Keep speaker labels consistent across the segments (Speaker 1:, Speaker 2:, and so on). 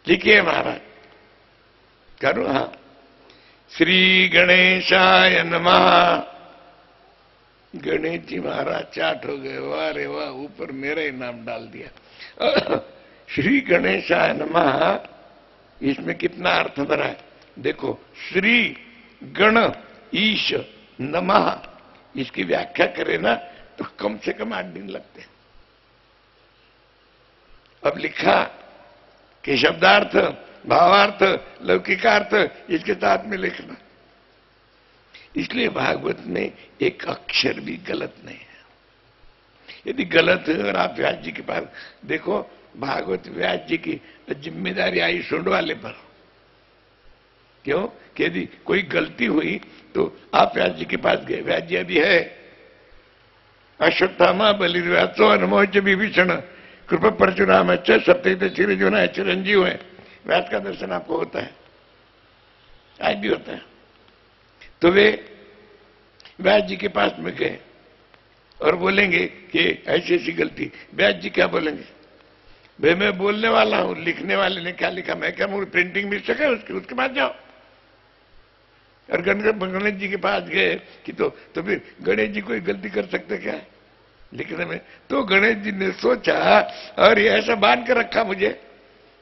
Speaker 1: लिखिए महाराज, करो। हाँ, श्री गणेशाय नमः। गणेश जी महाराज चाट हो गए, वाह रे वाह, ऊपर मेरा ही नाम डाल दिया। श्री गणेशाय नमः, इसमें कितना अर्थ भरा है देखो। श्री गण ईश नमः, इसकी व्याख्या करें ना तो कम से कम 8 दिन लगते हैं। अब लिखा कि शब्दार्थ, भावार्थ, लौकिकार्थ इसके साथ में लिखना। इसलिए भागवत में एक अक्षर भी गलत नहीं है। यदि गलत है और आप व्यास जी के पास देखो, भागवत व्यास जी की जिम्मेदारी आई सुंड वाले पर। क्यों कि यदि कोई गलती हुई तो आप व्यास जी के पास गए, व्यास जी अभी है अश्वत्थामा बलिर्व्यासो अनुमोच विभीषण कृपा परशुराम सप्तैत चिरंजीवन है, चिरंजीव है। व्यास का दर्शन आपको होता है, आज भी होता है। तो वे व्यास जी के पास में गए और बोलेंगे कि ऐसी ऐसी गलती। व्यास जी क्या बोलेंगे? भाई मैं बोलने वाला हूं, लिखने वाले ने क्या लिखा, मैं क्या मुझे प्रिंटिंग मिस्टेक है उसके बाद जाओ। और गणेश जी के पास गए कि तो फिर गणेश जी कोई गलती कर सकते क्या है लिखने में? तो गणेश जी ने सोचा और ये ऐसा बांध कर रखा मुझे,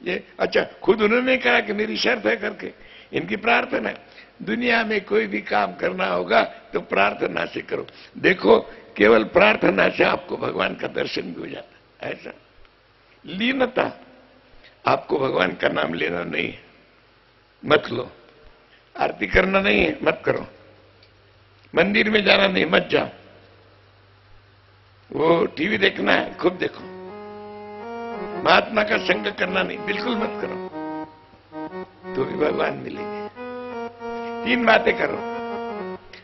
Speaker 1: ये अच्छा खुद उन्होंने कहा कि मेरी शर्त है करके, इनकी प्रार्थना है। दुनिया में कोई भी काम करना होगा तो प्रार्थना से करो। देखो केवल प्रार्थना से आपको भगवान का दर्शन भी हो जाता है। ऐसा लीनता, आपको भगवान का नाम लेना नहीं है, मत लो। आरती करना नहीं है, मत करो। मंदिर में जाना नहीं, मत जाओ। वो टीवी देखना है, खूब देखो। महात्मा का संग करना नहीं, बिल्कुल मत करो, तो भी भगवान मिलेंगे। 3 बातें करो।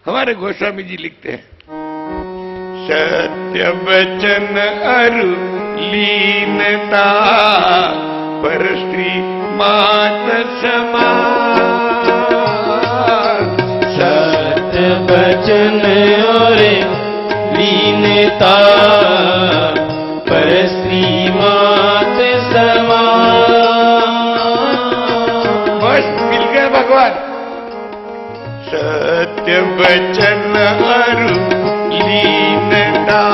Speaker 1: हमारे गोस्वामी जी लिखते हैं, सत्य वचन अरु लीनता पर स्त्री मात समान।
Speaker 2: सत्य वचन और लीनता पर स्त्री मात समान।
Speaker 1: बस मिल गए भगवान। सत्य वचन अरु लीनता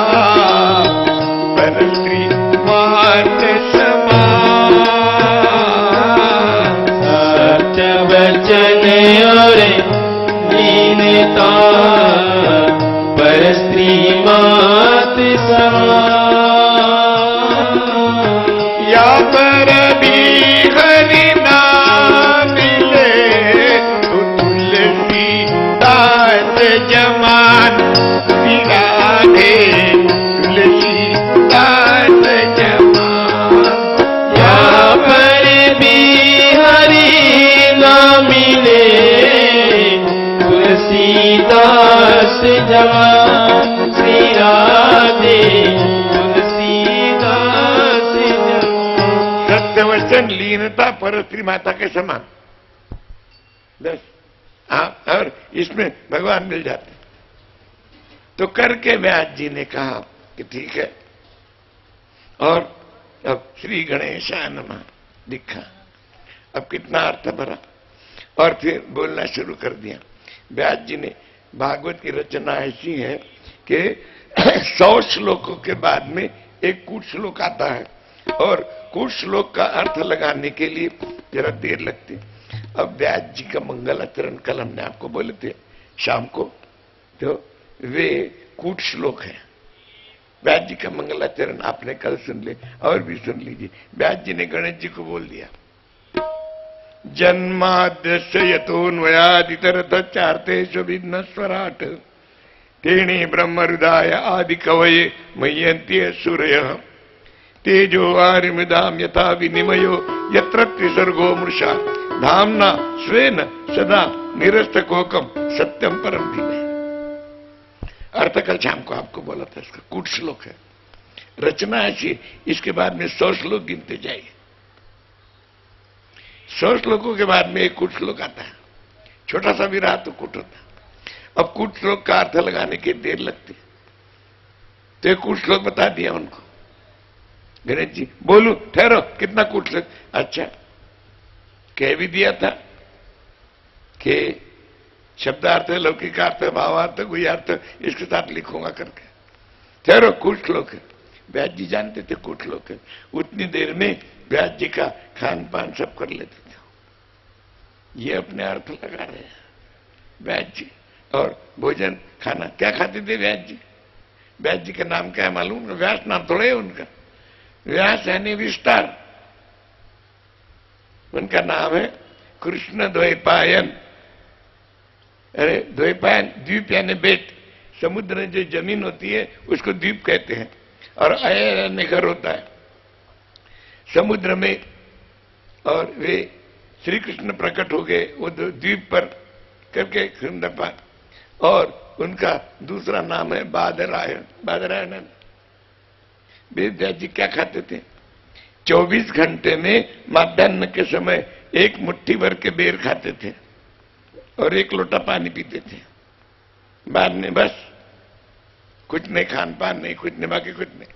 Speaker 1: पर स्त्री मात समान।
Speaker 2: सत्य वचन और लीनता पर स्त्री मात समान।
Speaker 1: या पर भी हरि नाम मिले तो तुलसी दास जमान विराधे। तुलसी दास जमान।
Speaker 2: या पर भी हरि नाम मिले तुलसीदास जमान। श्री राधे तुलसीदास जमान।
Speaker 1: सत्यवचन लीनता पर स्त्री माता के समान। बस हाँ, और इसमें भगवान मिल जाते। तो करके व्यास जी ने कहा कि ठीक है। और अब श्री गणेशाय नमः लिखा। अब कितना अर्थ भरा और फिर बोलना शुरू कर दिया। व्यास जी ने, भागवत की रचना ऐसी है कि 100 श्लोकों के बाद में एक कूट श्लोक आता है और कूट श्लोक का अर्थ लगाने के लिए जरा देर लगती। अब व्यास जी का मंगलाचरण कल हमने आपको बोले थे शाम को, तो वे कूट श्लोक है। व्यास जी का मंगलाचरण आपने कल सुन ले और भी सुन लीजिए। व्यास जी ने गणेश जी को बोल दिया, जन्माद्यस्य यतोऽन्वयादितरतश्चार्थेषु भिन्नस्वराट् तेने ब्रह्महृदाय आदि कवये मह्यन्ति सूरयः तेजो वारिमृदां यथा विनिमयो यत्र त्रिसर्गो मृषा धाम्ना स्वेन सदा निरस्तकोकम सत्यम परम धीमहि। अर्थ कल शाम को आपको बोला था। इसका कूट श्लोक है, रचना ऐसी। इसके बाद में 100 श्लोक गिनते जाइए। 100 श्लोकों के बाद में एक कूट श्लोक आता है। छोटा सा भी रहा तो कूट होता। अब कूट श्लोक का अर्थ लगाने की देर लगती, तो एक कूट श्लोक बता दिया उनको। गणेश जी बोलू, ठहरो, कितना कूट श्लोक? अच्छा कह भी दिया था कि शब्दार्थ, लौकिकार्थ, भावार्थ, गुह्यार्थ इसके साथ लिखूंगा करके। ठहरो, कुछ लोग हैं, व्यास जी जानते थे कुछ लोग हैं, उतनी देर में व्यास जी का खान पान सब कर लेते थे। ये अपने अर्थ लगा रहे हैं व्यास जी। और भोजन खाना क्या खाते थे व्यास जी? व्यास जी का नाम क्या है मालूम? व्यास नाम थोड़ा है उनका, व्यास यानी विस्तार। उनका नाम है कृष्ण द्वैपायन। अरे द्वैपायन, द्वीप यानी बेट, समुद्र में जो जमीन होती है उसको द्वीप कहते हैं, और अय यानी घर होता है समुद्र में। और वे श्री कृष्ण प्रकट हो गए वो द्वीप पर करके खिंडपान। और उनका दूसरा नाम है बादरायण। बादरायण व्यास जी क्या खाते थे? 24 घंटे में मध्याह्न के समय एक मुट्ठी भर के बेर खाते थे और 1 लोटा पानी पीते थे। बाद में बस कुछ नहीं, खान पान नहीं, कुछ नहीं, बाकी कुछ नहीं।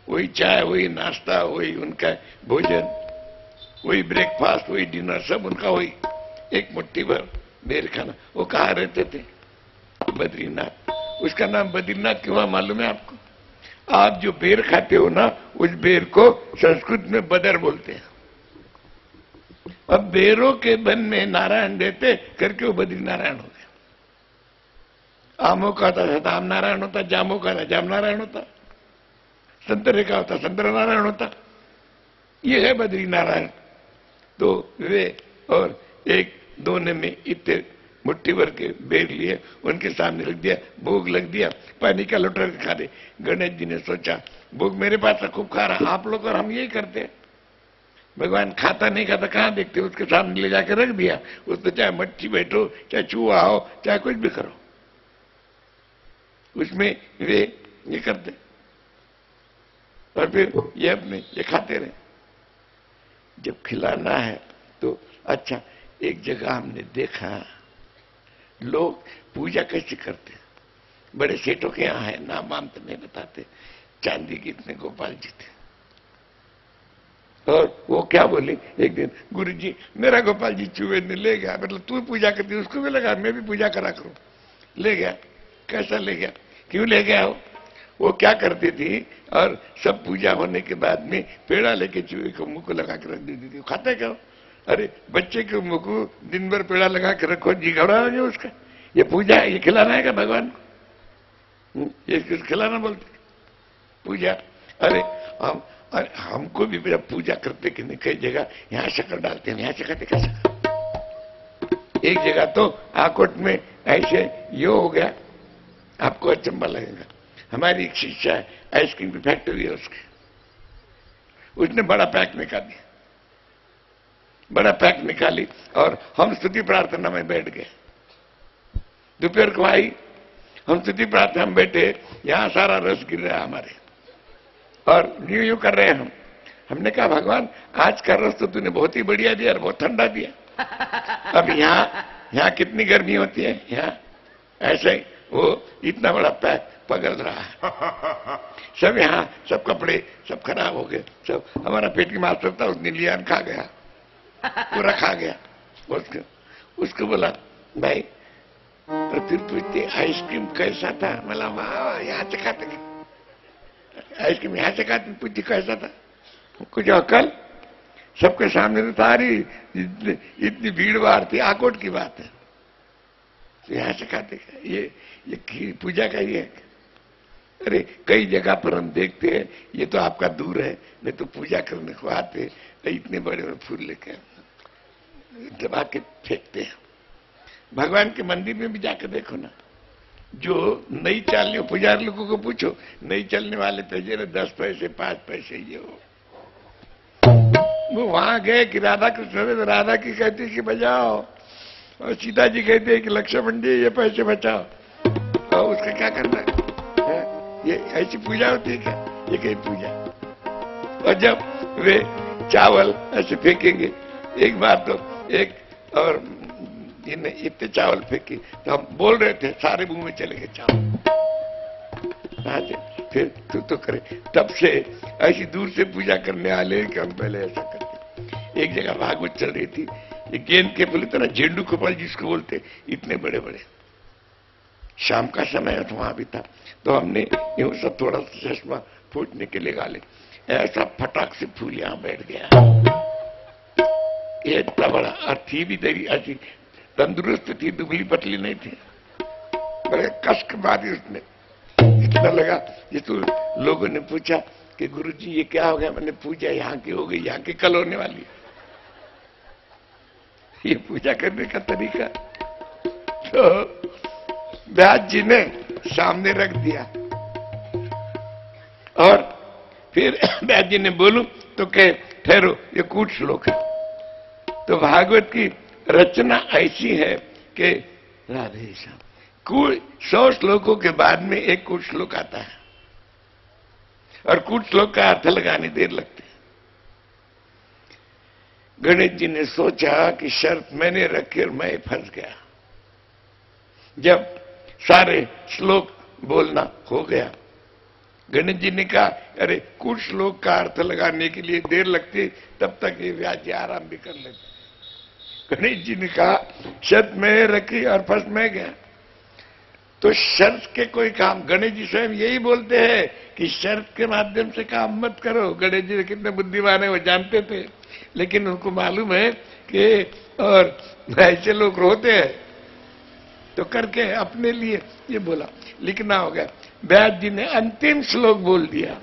Speaker 1: वही चाय, वही नाश्ता, वही उनका भोजन, वही ब्रेकफास्ट, वही डिनर, सब उनका वही 1 मुट्ठी भर बेर खाना। वो कहाँ रहते थे? बद्रीनाथ। उसका नाम बद्रीनाथ क्यों है मालूम है आपको? आप जो बेर खाते हो ना, उस बेर को संस्कृत में बदर बोलते हैं। अब बेरों के बन में नारायण देते करके वो बद्री नारायण हो गया। आमों का था आम नारायण होता, जामों का था जाम नारायण होता, संतरे का होता संतरा नारायण होता। ये है बद्री नारायण। तो वे और 1-2 ने में इतने मुट्ठी भर के बेर लिए, उनके सामने रख दिया, भोग लग दिया, पानी का लोटा खा दे। गणेश जी ने सोचा भोग मेरे पास खूब खा रहा, आप लोग और हम यही करते हैं। भगवान खाता नहीं खाता कहां देखते, उसके सामने ले जाकर रख दिया। उसमें चाहे मच्छी बैठो, चाहे चूहा हो, चाहे कुछ भी करो, उसमें वे ये करते और फिर ये अपने ये खाते रहे। जब खिलाना है तो अच्छा, एक जगह हमने देखा लोग पूजा कैसे करते। बड़े सेठों के यहाँ है, नाम वाम तो नहीं बताते, चांदी के इतने गोपाल जी थे। और वो क्या बोले एक दिन, गुरुजी मेरा गोपाल जी चूहे ने ले गया, मतलब तू पूजा करती उसको भी लगा मैं भी पूजा करा करूं। ले गया। कैसा ले गया? क्यों ले गया हो? वो क्या करती थी, और सब पूजा होने के बाद में पेड़ा लेके चूहे को मुंह को लगा के रख देती थी। खाता क्या हो? अरे बच्चे के मुंह को दिन भर पेड़ा लगा के रखो, जी घबरा गया उसका। ये पूजा है? ये खिलाना है क्या भगवान को? ये खिलाना बोलते पूजा? अरे हमको भी जब पूजा करते कि नहीं, कई जगह यहाँ शक्कर डालते हैं, यहाँ से खाते क्या शक्कर। एक जगह तो आकोट में ऐसे ये हो गया, आपको अचंबा लगेगा। हमारी एक शिष्या है, आइसक्रीम की फैक्ट्री है उसकी, उसने बड़ा पैक निकाल दिया, बड़ा पैक निकाली, और हम स्तुति प्रार्थना में बैठ गए। दोपहर को आई, हम स्तुति प्रार्थना में बैठे, यहां सारा रस गिर रहा है हमारे, और यूं कर रहे हैं हम। हमने कहा भगवान आज का रस तो तूने बहुत ही बढ़िया दिया और बहुत ठंडा दिया। अब यहाँ कितनी गर्मी होती है, यहाँ ऐसे ही वो इतना बड़ा पैक पगल रहा है। सब यहाँ सब कपड़े सब खराब हो गए, सब हमारा पेट की मास्टर था, उसने लिया खा गया, पूरा खा गया। उसको बोला भाई फिर पूछते आइसक्रीम कैसा था? मला वाह यहाँ से खाते, आइसक्रीम यहाँ से खाते, पूछती कैसा था? कुछ अकल? सबके सामने तो सारी इतनी भीड़ भाड़ थी, आकोट की बात है, तो यहाँ से खाते क्या? ये पूजा का ही है। अरे कई जगह पर हम देखते हैं, ये तो आपका दूर है, नहीं तो पूजा करने को आते इतने बड़े बड़े फूल लेकर दबा के फेंकते हैं। भगवान के मंदिर में भी जाकर देखो ना, जो नहीं चलने, पुजारी लोगों को पूछो, नहीं चलने वाले पैसे 10 पैसे 5 पैसे ये हो। वो वहां गए कि राधा कृष्ण ने, तो राधा की कहती कि बजाओ, और सीता जी कहते हैं कि लक्ष्मण जी ये पैसे बचाओ, और उसका क्या करना है? ये ऐसी पूजा होती है क्या? ये कहीं पूजा? और जब वे चावल ऐसे फेंकेंगे, एक बार तो एक और इन्हें इतने चावल फेंके तो हम बोल रहे थे, सारे मुंह में चले गए चावल। फिर तू तो करे, तब से ऐसी दूर से पूजा करने वाले कि हम पहले ऐसा करते। एक जगह भागवत चल रही थी, ये गेंद के फूल इतना झेंडू कपाल जिसको बोलते, इतने बड़े बड़े। शाम का समय वहां भी था, तो हमने यूं सब थोड़ा सा चश्मा फूटने के लिए गाले, ऐसा फटाक से फूल यहां बैठ गया। ये इतना बड़ा, और थी भी तेरी ऐसी तंदुरुस्त थी, दुबली पतली नहीं थी, बड़े कष्ट मारी उसने। इतना लगा ये तो लोगों ने पूछा कि गुरुजी ये क्या हो गया, मैंने पूजा यहाँ की हो गई, यहाँ की कल होने वाली। ये पूजा करने का तरीका। तो व्यास जी ने सामने रख दिया, और फिर व्यास जी ने बोलूं तो कहे ठहरो, ये कूट श्लोक है। तो भागवत की रचना ऐसी है कि राधे श्याम, 100 श्लोकों के बाद में एक कूट श्लोक आता है, और कूट श्लोक का अर्थ लगाने देर लगती है। गणेश जी ने सोचा कि शर्त मैंने रखी और मैं फंस गया। जब सारे श्लोक बोलना हो गया, गणेश जी ने कहा अरे कूट श्लोक का अर्थ लगाने के लिए देर लगती, तब तक ये व्यास जी आराम भी कर लेते। गणेश जी ने कहा शर्त मैं रखी और फंस मैं गया। तो शर्त के कोई काम, गणेश जी स्वयं यही बोलते हैं कि शर्त के माध्यम से काम मत करो। गणेश जी कितने बुद्धिमान है वो जानते थे, लेकिन उनको मालूम है कि और ऐसे लोग रोते हैं, तो करके अपने लिए ये बोला, लिखना हो गया। व्यास जी ने अंतिम श्लोक बोल दिया,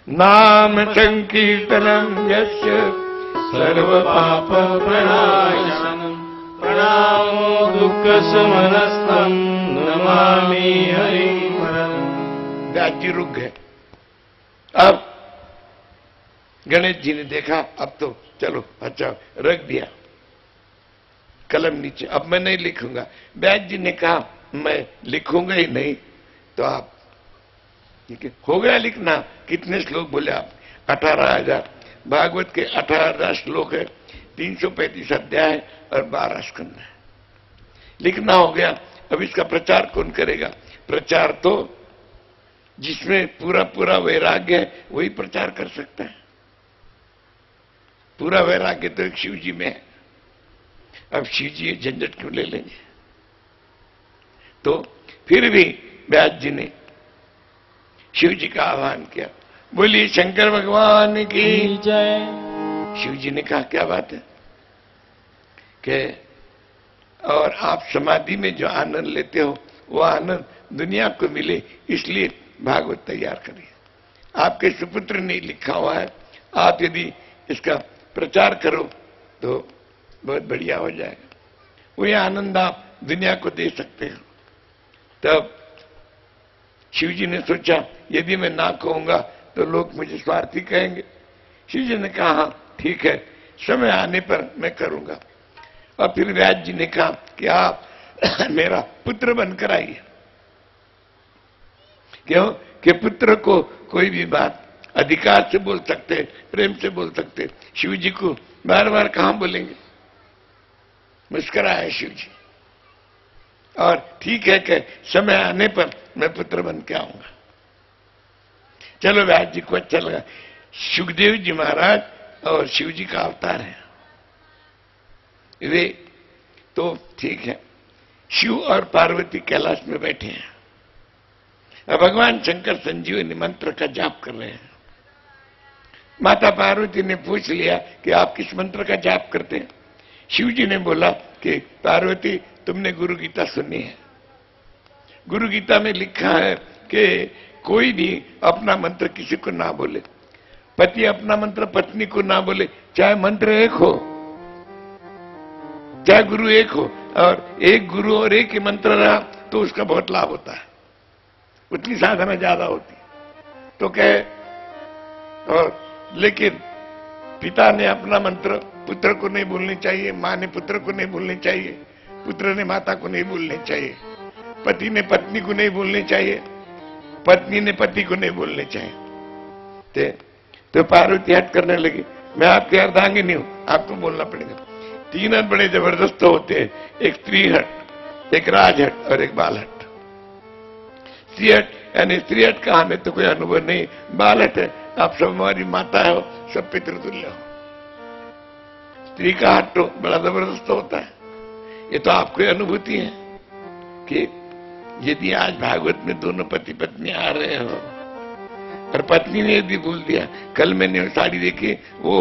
Speaker 1: नाम संकीर्तनम यस्य
Speaker 2: सर्व पाप प्रणाशनम प्रणामो दुख समनस्तम नमामि हरिहरम्।
Speaker 1: व्यास जी रुक गए। अब गणेश जी ने देखा अब तो चलो अच्छा, रख दिया कलम नीचे, अब मैं नहीं लिखूंगा। व्यास जी ने कहा मैं लिखूंगा ही नहीं, तो आप हो गया लिखना। कितने श्लोक बोले आप? 18,000। भागवत के 18,000 श्लोक है, 335 अध्याय है और 12 स्कंद है। लिखना हो गया। अब इसका प्रचार कौन करेगा? प्रचार तो जिसमें पूरा पूरा वैराग्य है वही प्रचार कर सकता है। पूरा वैराग्य तो एक शिव जी में है। अब शिव जी झंझट क्यों ले लेंगे? तो फिर भी व्यास जी ने शिव जी का आह्वान किया, बोलिए शंकर भगवान की
Speaker 2: जय।
Speaker 1: शिव जी ने कहा क्या बात है कि और आप समाधि में जो आनंद लेते हो वो आनंद दुनिया को मिले, इसलिए भागवत तैयार करिए। आपके सुपुत्र ने लिखा हुआ है, आप यदि इसका प्रचार करो तो बहुत बढ़िया हो जाएगा। वही आनंद आप दुनिया को दे सकते हो। तब शिव जी ने सोचा यदि मैं ना कहूंगा तो लोग मुझे स्वार्थी कहेंगे। शिव जी ने कहा हाँ ठीक है, समय आने पर मैं करूंगा। और फिर व्यास जी ने कहा कि आप मेरा पुत्र बनकर आइए। क्यों कि पुत्र को कोई भी बात अधिकार से बोल सकते, प्रेम से बोल सकते। शिव जी को बार बार कहां बोलेंगे? मुस्कुराए शिव जी, और ठीक है कि समय आने पर मैं पुत्र बन के आऊंगा। चलो व्यास जी को अच्छा लगा। सुखदेव जी महाराज और शिव जी का अवतार है वे, तो ठीक है। शिव और पार्वती कैलाश में बैठे हैं। अब भगवान शंकर संजीवनी मंत्र का जाप कर रहे हैं। माता पार्वती ने पूछ लिया कि आप किस मंत्र का जाप करते हैं? शिव जी ने बोला कि पार्वती तुमने गुरु गीता सुनी है, गुरु गीता में लिखा है कि कोई भी अपना मंत्र किसी को ना बोले, पति अपना मंत्र पत्नी को ना बोले, चाहे मंत्र एक हो चाहे गुरु एक हो, और एक गुरु और एक ही मंत्र रहा तो उसका बहुत लाभ होता है, उतनी साधना ज्यादा होती। तो कहे, और लेकिन पिता ने अपना मंत्र पुत्र को नहीं बोलनी चाहिए, मां ने पुत्र को नहीं बोलनी चाहिए, पुत्र ने माता को नहीं बोलनी चाहिए, पति ने पत्नी को नहीं बोलनी चाहिए, पत्नी ने पति को नहीं बोलने चाहिए। तो पार्वती हट करने लगी, मैं आपकी अर्धांगिनी हूं, आपको बोलना पड़ेगा। 3 हट बड़े जबरदस्त होते हैं, एक स्त्री हट, एक राजहट और एक बालहट। स्त्री हट यानी स्त्री हट का हमें तो कोई अनुभव नहीं, बालहट है आप सब हमारी माता हो, सब पितृतुल्य हो। स्त्री का हाथ तो बड़ा जबरदस्त होता है। ये तो आपको अनुभूति है कि यदि आज भागवत में दोनों पति पत्नी आ रहे हो और पत्नी ने यदि बोल दिया, कल मैंने साड़ी देखी, वो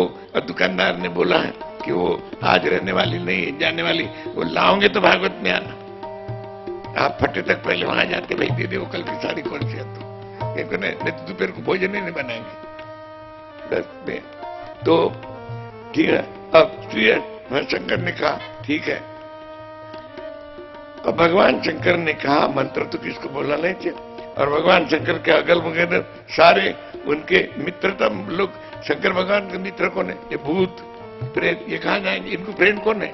Speaker 1: दुकानदार ने बोला है कि वो आज रहने वाली नहीं है, जाने वाली, वो लाओगे तो भागवत में आना। आप फटे तक पहले वहां जाते, भाई दे दे वो कल की साड़ी कौन सी है, तो नहीं तो दोपहर को भोजन ही नहीं बनाएंगे। बस में तो ठीक है। अब शंकर ने कहा ठीक है। अब भगवान शंकर ने कहा मंत्र तो किसको बोलना नहीं चाहिए, और भगवान शंकर के अगल बगल सारे उनके मित्रतम लोग, शंकर भगवान के मित्र कौन है, ये भूत प्रेत, ये कहां जाएंगे, इनको फ्रेंड कौन है,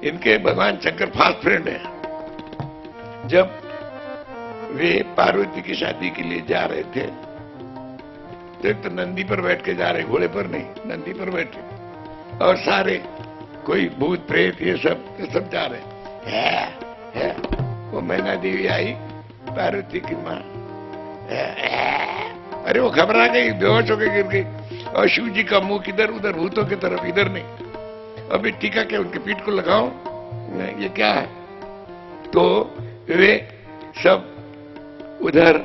Speaker 1: इनके भगवान शंकर फास्ट फ्रेंड है। जब वे पार्वती की शादी के लिए जा रहे थे तो एक तो नंदी पर बैठ के जा रहे, घोड़े पर नहीं, नंदी पर बैठे, और सारे कोई भूत प्रेत ये सब जा रहे है। वो मैना देवी आई, पार्वती की मां, अरे वो घबरा गई, बेहोश होकर गिर गई, और शिव जी का मुंह किधर, उधर भूतों की तरफ, इधर नहीं। अभी टीका क्या उनके पीठ को लगाओ, ये क्या है। तो वे सब उधर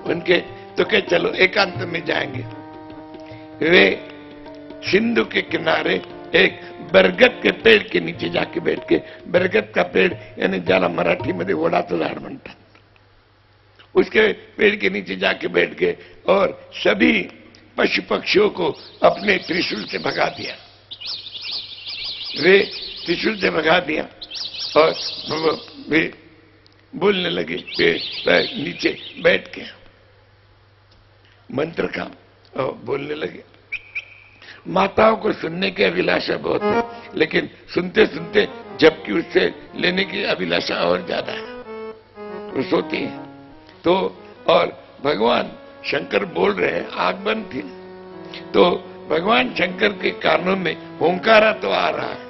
Speaker 1: उनके तो क्या, चलो एकांत में जाएंगे। वे सिंधु के किनारे एक बरगद के पेड़ के नीचे जाके बैठ के, बरगद का पेड़ यानी ज्यादा मराठी मध्ये वडाचं झाड म्हणतात, उसके पेड़ के नीचे जाके बैठ गए और सभी पशु पक्षियों को अपने त्रिशूल से भगा दिया। वे त्रिशूल से भगा दिया और वे बोलने लगे पेड़ नीचे बैठ के मंत्र का, और बोलने लगे। माताओं को सुनने की अभिलाषा बहुत है, लेकिन सुनते सुनते जबकि उससे लेने की अभिलाषा और ज्यादा है, वो सोती है। तो और भगवान शंकर बोल रहे हैं, आग बंद थी, तो भगवान शंकर के कानों में हुंकारा तो आ रहा है,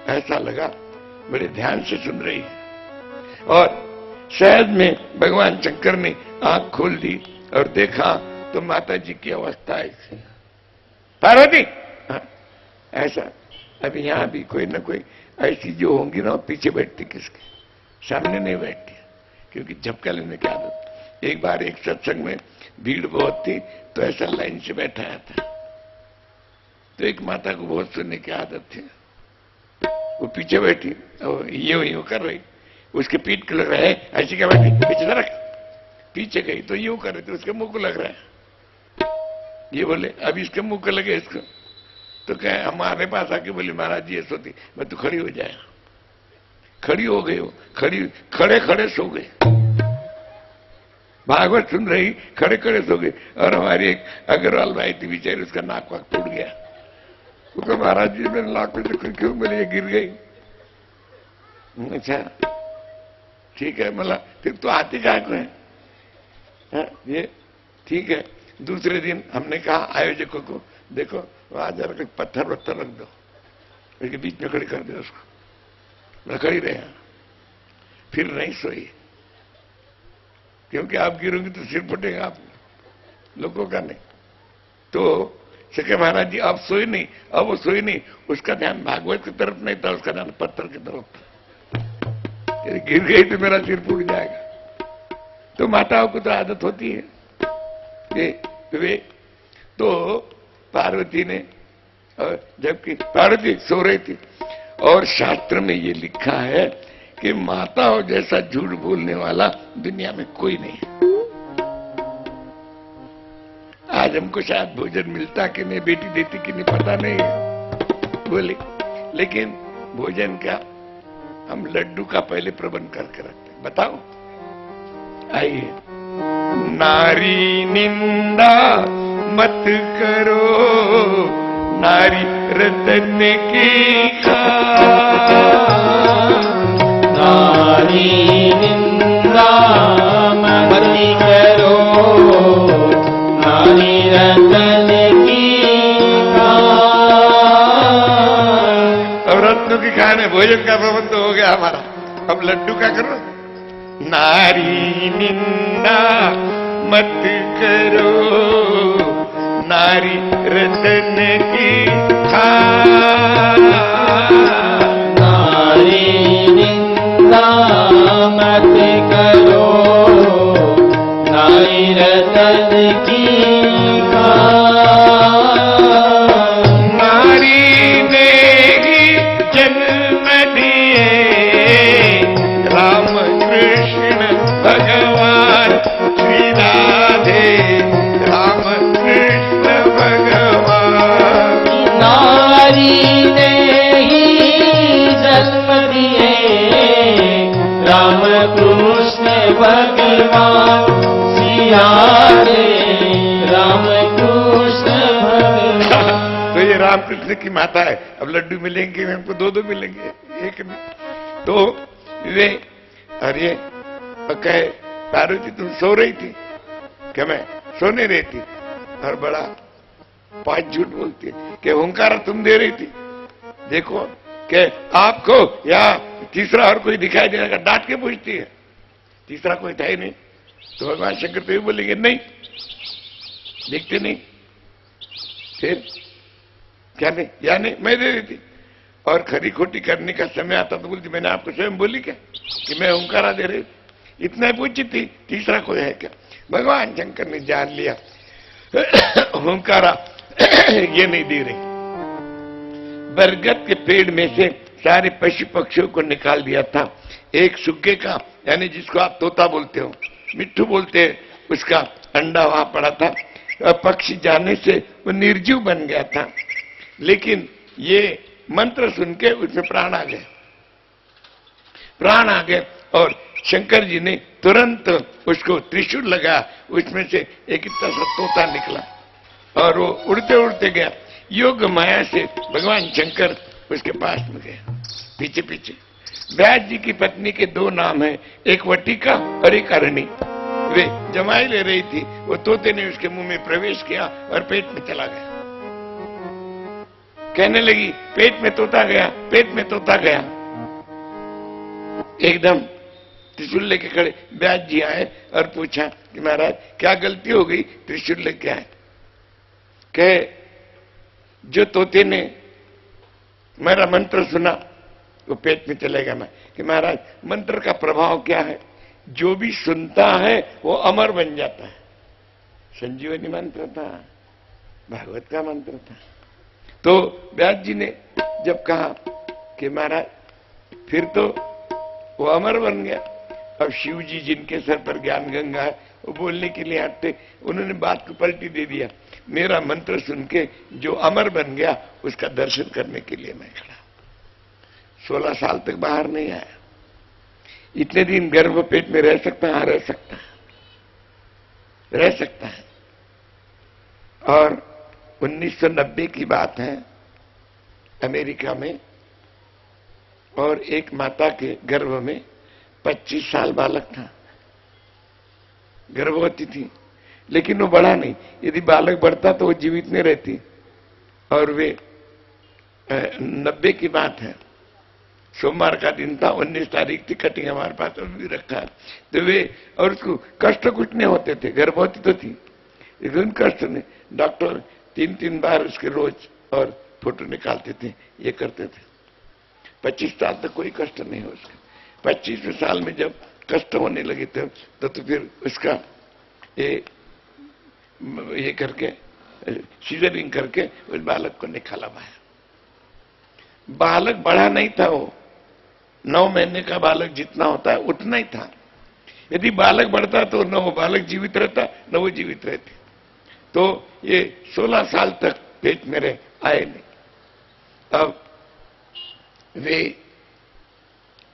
Speaker 1: ऐसा लगा बड़े ध्यान से सुन रही है। और शहद में भगवान शंकर ने आंख खोल दी और देखा तो माता जी की अवस्था ऐसी, पार्वती ऐसा। अभी यहां भी कोई ना कोई ऐसी जो होंगी ना, पीछे बैठती, किसके सामने नहीं बैठती, क्योंकि झपका लेने की आदत। एक बार एक सत्संग में भीड़ बहुत थी, तो ऐसा लाइन से बैठाया था, तो एक माता को बहुत सुनने की आदत थी, वो पीछे बैठी और यूं कर रही, उसके पीठ को लग रहा है, ऐसी क्या बैठी, पीछे रख, पीछे गई तो यूं कर रही थी, उसके मुंह को लग रहा है। ये बोले अब इसके मुंह को लगे इसको, तो क्या हमारे पास आके बोली महाराज जी ये सोती, मैं तो खड़ी हो जाए, खड़ी हो गई, खड़े खड़े सो गए, भागवत सुन रही, खड़े खड़े सो गए। और हमारी एक अग्रवाल भाई थी बेचारी, उसका नाक वाक टूट गया, उसको महाराज जी मेरे नाक में क्यों मिले, ये गिर गई। अच्छा ठीक है, मतलब फिर तो आती कहा को है, ये ठीक है। दूसरे दिन हमने कहा आयोजकों को, देखो वहां जरा कुछ पत्थर वत्थर रख दो, उसके बीच में खड़ी कर दो उसको, खड़ी रहे। फिर नहीं सोई, क्योंकि आप गिरोगे तो सिर फटेगा आप लोगों का नहीं। तो सके महाराज जी आप सोई नहीं, अब वो सोई नहीं, उसका ध्यान भागवत की तरफ नहीं था, उसका ध्यान पत्थर की तरफ था, गिर गई तो मेरा सिर फूट जाएगा। तो माताओं को तो आदत होती है। वे तो पार्वती ने, जबकि पार्वती सो रही थी, और शास्त्र में ये लिखा है कि माताओं जैसा झूठ बोलने वाला दुनिया में कोई नहीं है। आज हमको शायद भोजन मिलता कि नहीं, बेटी देती कि नहीं पता नहीं है, बोले, लेकिन भोजन का हम लड्डू का पहले प्रबंध करके रखते हैं। बताओ, आइए। नारी निंदा मत करो, नारी रतन की
Speaker 2: नारी निंदा मत करो, नारी रतन की।
Speaker 1: अब रत्नों की खाने भोजन का प्रबंध हो गया हमारा, अब लड्डू का करो। नारी निंदा मत करो, नारी रतन की खान।
Speaker 2: नारी निंदा मत करो, नारी रतन की
Speaker 1: नारी ने ही जन्म दिए राम कृष्ण भगवान श्री राधे, राम कृष्ण भगवान।
Speaker 2: नारी ने ही जन्म दिए राम कृष्ण भगवान श्री राधे, राम कृष्ण भगवान।
Speaker 1: तो ये रामकृष्ण की माता है। अब लड्डू मिलेंगे हमको, दो मिलेंगे, एक नहीं। तो वे अरे कहे पार्वती तुम सो रही थी क्या? मैं सो नहीं रही थी। और बड़ा 5 झूठ बोलती है कि ओंकारा तुम दे रही थी, देखो कि आपको या तीसरा और कोई दिखाई देने का, डांट के पूछती है। तीसरा कोई था ही नहीं। तो भगवान शंकर तो ये बोलेंगे नहीं, देखते नहीं। फिर क्या नहीं, या नहीं मैं दे देती। और खरी खोटी करने का समय आता तो बोलती मैंने आपको स्वयं बोली क्या कि मैं ओंकारा दे रही? इतना पूछी थी, तीसरा कोई है क्या? भगवान शंकर ने जान लिया ओंकारा ये नहीं दे रही। बरगद के पेड़ में से सारे पशु पक्षियों को निकाल दिया था। एक सुग्गे का, यानी जिसको आप तोता बोलते हो, मिट्ठू बोलते हैं, उसका अंडा वहां पड़ा था। पक्षी जाने से वो निर्जीव बन गया था। लेकिन ये मंत्र सुन के उसमें प्राण आ गए, प्राण आ गए। और शंकर जी ने तुरंत उसको त्रिशूल लगा, उसमें से एक इतना सा तोता निकला और वो उड़ते उड़ते गया। योग माया से भगवान शंकर उसके पास में गए, पीछे पीछे। व्यास जी की पत्नी के 2 नाम हैं, एक वटिका और एक अरणी। वे जमाई ले रही थी, वो तोते ने उसके मुंह में प्रवेश किया और पेट में चला गया। कहने लगी पेट में तोता गया, पेट में तोता गया। एकदम त्रिशूल लेके खड़े व्यास जी आए और पूछा कि महाराज क्या गलती हो गई, त्रिशूल लेके आए? कहे जो तोते ने मेरा मंत्र सुना वो पेट में चलेगा। मैं कि महाराज मंत्र का प्रभाव क्या है? जो भी सुनता है वो अमर बन जाता है। संजीवनी मंत्र था, भागवत का मंत्र था। तो व्यास जी ने जब कहा कि महाराज फिर तो वो अमर बन गया। अब शिव जी जिनके सर पर ज्ञान गंगा है वो बोलने के लिए हटते, उन्होंने बात को पलटी दे दिया। मेरा मंत्र सुन के जो अमर बन गया उसका दर्शन करने के लिए मैं खड़ा। 16 साल तक बाहर नहीं आया। इतने दिन गर्भ पेट में रह सकता है? हाँ रह सकता है, रह सकता है। और 1990 की बात है, अमेरिका में, और एक माता के गर्भ में 25 साल बालक था, गर्भवती थी, लेकिन वो बढ़ा नहीं। यदि बालक बढ़ता तो वो जीवित नहीं रहती। और वे 90 की बात है, सोमवार का दिन था, 19 तारीख थी, कटिंग हमारे पास अभी भी रखा है। तो वे, और उसको कष्ट कुछ नहीं होते थे, गर्भवती तो थी लेकिन कष्ट नहीं। डॉक्टर 3-3 बार उसके रोज और फोटो निकालते थे, ये करते थे। 25 साल तक कोई कष्ट नहीं हो उसका। 25वें साल में जब कष्ट होने लगे थे तो फिर उसका ये करके सीजरिंग करके उस बालक को निकाला बाहर। बालक बड़ा नहीं था, वो 9 महीने का बालक जितना होता है उतना ही था। यदि बालक बढ़ता तो न वो बालक जीवित रहता न वो जीवित रहती। तो ये 16 साल तक पेट में रहे, आए नहीं। अब वे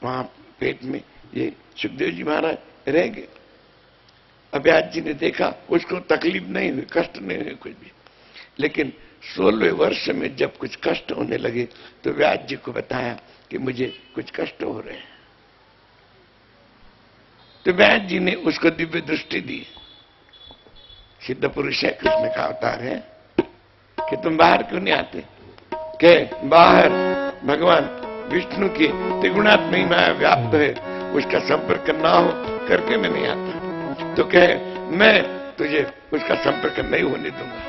Speaker 1: वहां पेट में ये सुखदेव जी महाराज रह गए। अब व्यास जी ने देखा, उसको तकलीफ नहीं हुई, कष्ट नहीं हुई कुछ भी। लेकिन 16वें वर्ष में जब कुछ कष्ट होने लगे तो व्यास जी को बताया कि मुझे कुछ कष्ट हो रहे हैं। तो व्यास जी ने उसको दिव्य दृष्टि दी। सिद्ध पुरुष है, कृष्ण का अवतार है, कि तुम बाहर क्यों नहीं आते? के बाहर भगवान विष्णु की त्रिगुणात्मक माया व्याप्त है, उसका संपर्क ना हो करके मैं नहीं आता। तो कहे मैं तुझे उसका संपर्क नहीं होने दूंगा।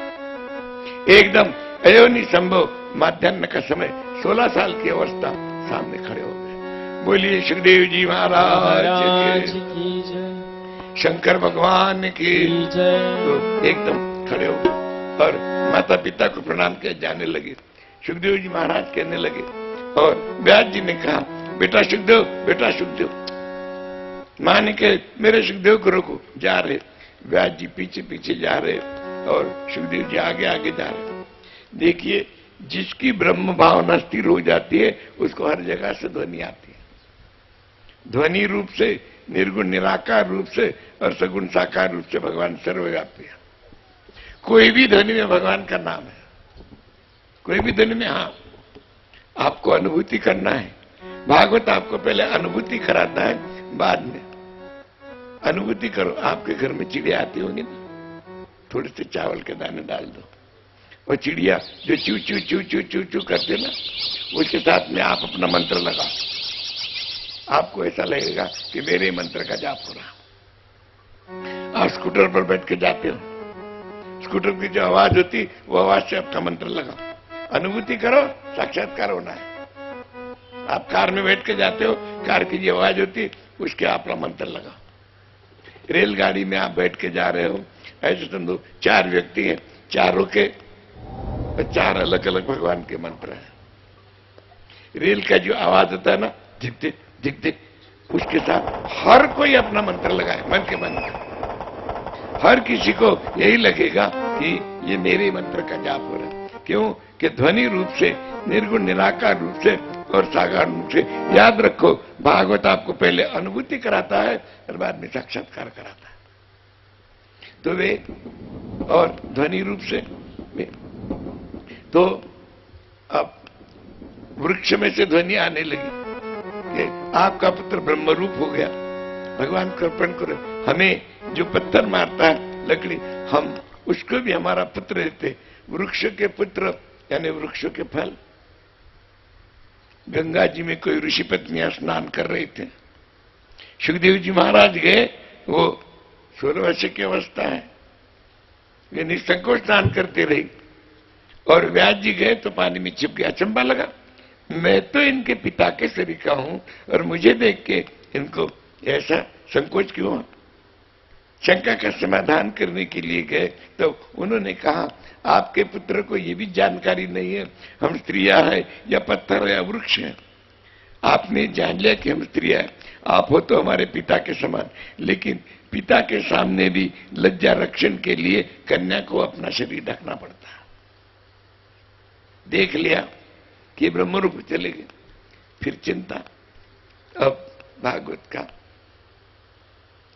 Speaker 1: एकदम अयोनि संभव माध्यान्ह का समय 16 साल की अवस्था सामने खड़े हो गए। बोलिए सुखदेव जी महाराज
Speaker 2: की जय,
Speaker 1: शंकर भगवान की
Speaker 2: जय।
Speaker 1: तो एकदम खड़े हो गए और माता पिता को प्रणाम किया जाने लगे। सुखदेव जी महाराज कहने लगे और व्यास जी ने कहा, बेटा सुखदेव, बेटा सुखदेव। मां ने कहे, मेरे सुखदेव को रोको। जा रहे व्यास जी पीछे पीछे जा रहे और सुखदेव जी आगे आगे जा रहे। देखिए, जिसकी ब्रह्म भावना स्थिर हो जाती है उसको हर जगह से ध्वनि आती है। ध्वनि रूप से, निर्गुण निराकार रूप से और सगुण साकार रूप से भगवान सर्वव्यापी है। कोई भी ध्वनि में भगवान का नाम है, कोई भी ध्वनि में। हाँ, आपको अनुभूति करना है। भागवत आपको पहले अनुभूति कराता है, बाद में अनुभूति करो। आपके घर में चिड़िया आती होंगी ना, थोड़े से चावल के दाने डाल दो और चिड़िया जो चू चू चू चू चू चू करते ना, उसके साथ में आप अपना मंत्र लगाओ। आपको ऐसा लगेगा कि मेरे मंत्र का जाप हो रहा। आप स्कूटर पर बैठ के जाते हो, स्कूटर की जो आवाज होती वो आवाज से आपका मंत्र लगाओ। अनुभूति करो, साक्षात्कार होना है। आप कार में बैठ के जाते हो, कार की जो आवाज होती उसके आपका मंत्र लगाओ। रेलगाड़ी में आप बैठ के जा रहे हो, ऐसे समझो 4 व्यक्ति हैं, चारों के 4 अलग अलग भगवान के मंत्र हैं। रेल का जो आवाज होता है ना, झिक झिक झिक झिक, उसके साथ हर कोई अपना मंत्र लगाए मन के मन में। हर किसी को यही लगेगा कि ये मेरे मंत्र का जाप हो रहा है। क्यों? कि ध्वनि रूप से, निर्गुण निराकार रूप से और साकार रूप से। याद रखो, भागवत आपको पहले अनुभूति कराता है और बाद में साक्षात्कार कराता है। तो वे और ध्वनि रूप से वे, तो अब वृक्ष में से ध्वनि आने लगी कि आपका पुत्र ब्रह्म रूप हो गया। भगवान को अर्पण करो। हमें जो पत्थर मारता है लकड़ी, हम उसको भी हमारा पुत्र देते। वृक्ष के पुत्र यानी वृक्षों के फल। गंगा जी में कोई ऋषि पत्नियां स्नान कर रहे थे। सुखदेव जी महाराज गए, वो 16 वर्ष की अवस्था है, वे निसंकोच स्नान करते रही। और व्यास जी गए तो पानी में छिप गया। अचंबा लगा, मैं तो इनके पिता के सरीका हूं और मुझे देख के इनको ऐसा संकोच क्यों? शंका का समाधान करने के लिए गए तो उन्होंने कहा, आपके पुत्र को ये भी जानकारी नहीं है हम स्त्रियां हैं या पत्थर या वृक्ष हैं। आपने जान लिया कि हम स्त्रियां हैं, आप हो तो हमारे पिता के समान, लेकिन पिता के सामने भी लज्जा रक्षण के लिए कन्या को अपना शरीर ढकना पड़ता है। देख लिया कि ब्रह्मरूप चले गए, फिर चिंता। अब भागवत का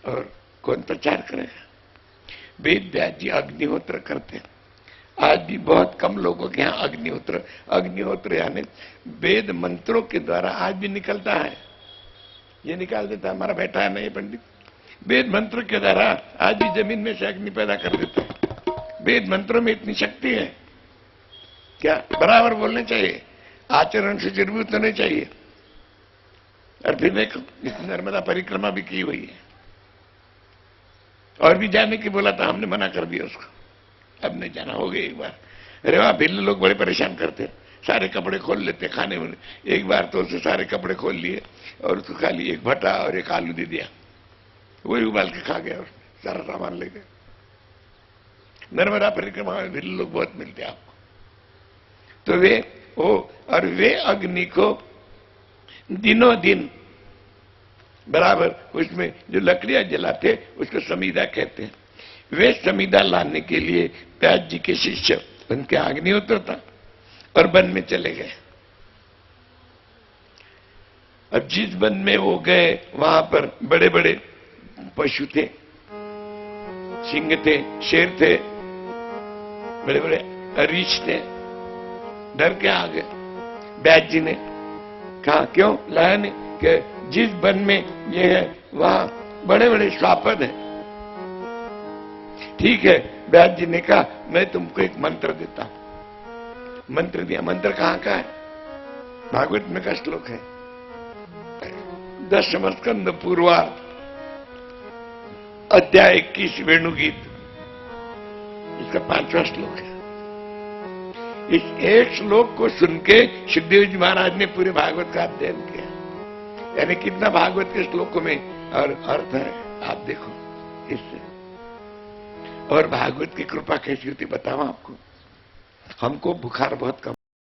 Speaker 1: और कौन प्रचार करेगा? वेद व्यास जी अग्निहोत्र करते हैं। आज भी बहुत कम लोगों के यहाँ अग्निहोत्र यानी वेद मंत्रों के द्वारा आज भी निकलता है। ये निकाल देता है, हमारा बैठा है नहीं पंडित, वेद मंत्र के द्वारा आज भी जमीन में से अग्नि पैदा कर देता है। वेद मंत्रों में इतनी शक्ति है, क्या बराबर बोलने चाहिए, आचरण से निर्भूत होने चाहिए। और फिर देखो, इस नर्मदा परिक्रमा भी की हुई है, और भी जाने की बोला था, हमने मना कर दिया उसको। अब नहीं जाना, हो गया एक बार। अरे वाह, भिल्ल लोग बड़े परेशान करते, सारे कपड़े खोल लेते खाने में। एक बार तो उससे सारे कपड़े खोल लिए और उसको खाली एक भट्टा और एक आलू दे दिया, वही उबाल के खा गया, उसने सारा सामान ले गया। नर्मदा परिक्रमा में भिल्ल लोग बहुत मिलते आपको। तो वे और वे अग्नि को दिनों दिन बराबर उसमें जो लकड़ियां जलाते उसको समीदा कहते हैं। वे समीदा लाने के लिए व्यास जी के शिष्य उनके अग्नि उतरता और वन में चले गए। अब जिस वन में वो गए वहां पर बड़े बड़े पशु थे, सिंह थे, शेर थे, बड़े बड़े रीछ थे। डर के आ गए। व्यास जी ने कहा, क्यों लाया नहीं? कि जिस वन में ये है वहां बड़े बड़े श्वापद हैं। ठीक है, व्यास जी ने कहा, मैं तुमको एक मंत्र देता हूं। मंत्र दिया। मंत्र कहां का है? भागवत में का श्लोक है, 10 स्कंद पूर्वार्ध, अध्याय 21 वेणुगीत, इसका 5वां श्लोक है। इस एक श्लोक को सुन के सुखदेव जी महाराज ने पूरे भागवत का अध्ययन किया। यानी कितना भागवत के श्लोकों में और अर्थ है आप देखो इससे। और भागवत की कृपा कैसी होती बताओ आपको। हमको बुखार बहुत कम